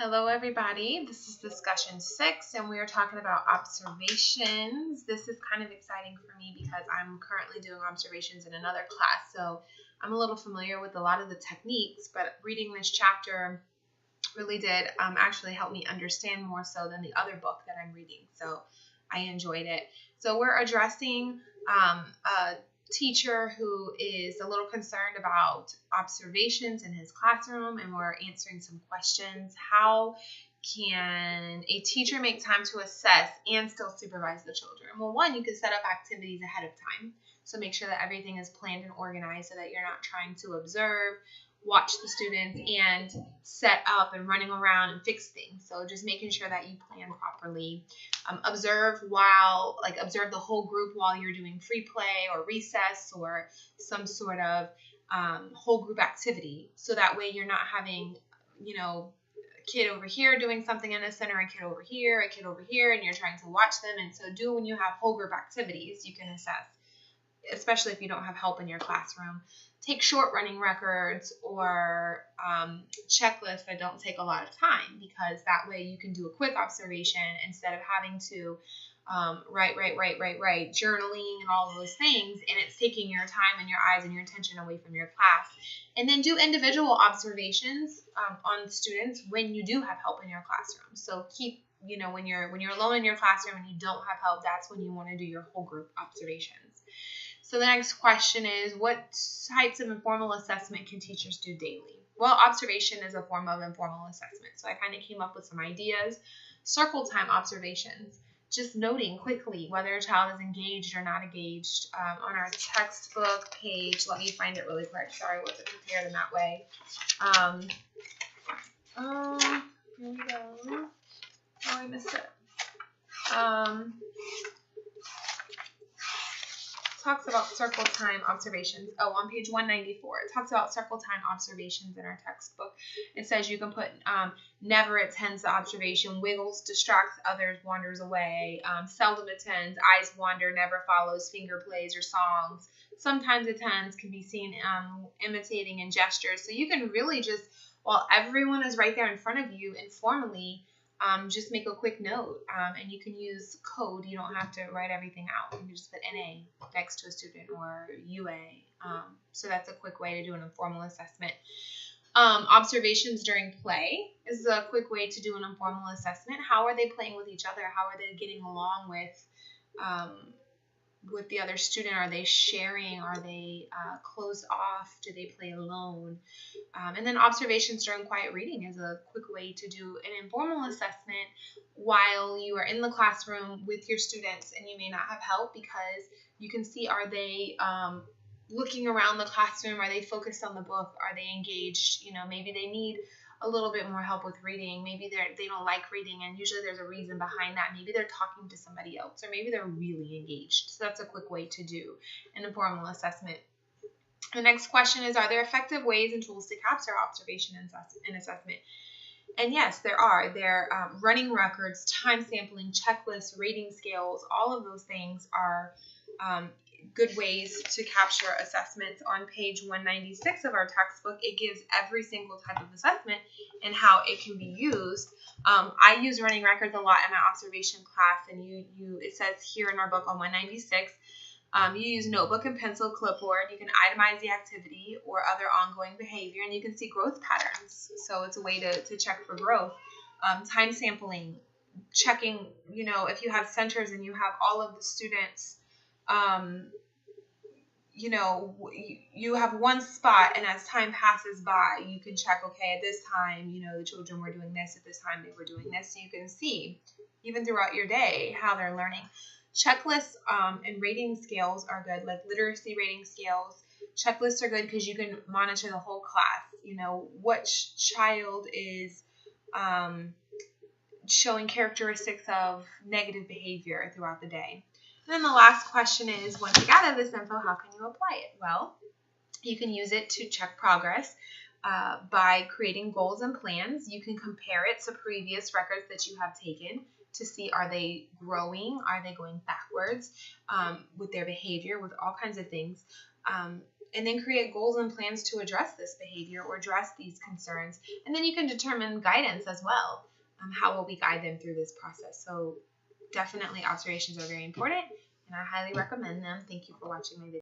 Hello, everybody. This is discussion 6, and we are talking about observations. This is kind of exciting for me because I'm currently doing observations in another class, so I'm a little familiar with a lot of the techniques, but reading this chapter really did actually help me understand more so than the other book that I'm reading, so I enjoyed it. So we're addressing a teacher who is a little concerned about observations in his classroom, and we're answering some questions. How can a teacher make time to assess and still supervise the children? Well, one, you can set up activities ahead of time. So make sure that everything is planned and organized so that you're not trying to observe, watch the students, and set up and running around and fix things. So just making sure that you plan properly. Observe the whole group while you're doing free play or recess or some sort of whole group activity. So that way you're not having, a kid over here doing something in the center, a kid over here, and you're trying to watch them. And so when you have whole group activities, you can assess, especially if you don't have help in your classroom. Take short running records or checklists that don't take a lot of time, because that way you can do a quick observation instead of having to write, journaling and all of those things, and it's taking your time and your eyes and your attention away from your class. And then do individual observations on students when you do have help in your classroom. So keep, when you're alone in your classroom and you don't have help, that's when you want to do your whole group observations. So the next question is, what types of informal assessment can teachers do daily? Well, observation is a form of informal assessment. So I kind of came up with some ideas. Circle time observations, just noting quickly whether a child is engaged or not engaged. On our textbook page, let me find it really quick. Sorry, I wasn't prepared in that way. Here we go. Oh, I missed it. Talks about circle time observations. On page 194, it talks about circle time observations in our textbook. It says you can put never attends the observation, wiggles, distracts others, wanders away, seldom attends, eyes wander, never follows, finger plays or songs, sometimes attends, can be seen imitating in gestures. So you can really just, while everyone is right there in front of you, informally just make a quick note, and you can use code. You don't have to write everything out. You can just put NA next to a student or UA. So that's a quick way to do an informal assessment. Observations during play is a quick way to do an informal assessment. How are they playing with each other? How are they getting along with the other student? Are they sharing? Are they closed off? Do they play alone? And then observations during quiet reading is a quick way to do an informal assessment while you are in the classroom with your students and you may not have help, because you can see, are they looking around the classroom? Are they focused on the book? Are they engaged? Maybe they need a little bit more help with reading. Maybe they don't like reading, and usually there's a reason behind that. Maybe they're talking to somebody else, or maybe they're really engaged. So that's a quick way to do an informal assessment. The next question is, are there effective ways and tools to capture observation and assessment? And yes, there are. There are running records, time sampling, checklists, rating scales. All of those things are good ways to capture assessments. On page 196 of our textbook, it gives every single type of assessment and how it can be used. I use running records a lot in my observation class, and it says here in our book on 196, you use notebook and pencil, clipboard. You can itemize the activity or other ongoing behavior, and you can see growth patterns. So it's a way to check for growth. Time sampling, checking, if you have centers and you have all of the students, you have one spot, and as time passes by, you can check, okay, at this time, the children were doing this, at this time they were doing this. So you can see, even throughout your day, how they're learning. Checklists and rating scales are good, like literacy rating scales. Checklists are good because you can monitor the whole class. Which child is showing characteristics of negative behavior throughout the day. And then the last question is, once you gather this info, how can you apply it? Well, you can use it to check progress by creating goals and plans. You can compare it to previous records that you have taken to see, are they growing? Are they going backwards with their behavior, with all kinds of things? And then create goals and plans to address this behavior or address these concerns. And then you can determine guidance as well. How will we guide them through this process? So definitely observations are very important, and I highly recommend them. Thank you for watching my video.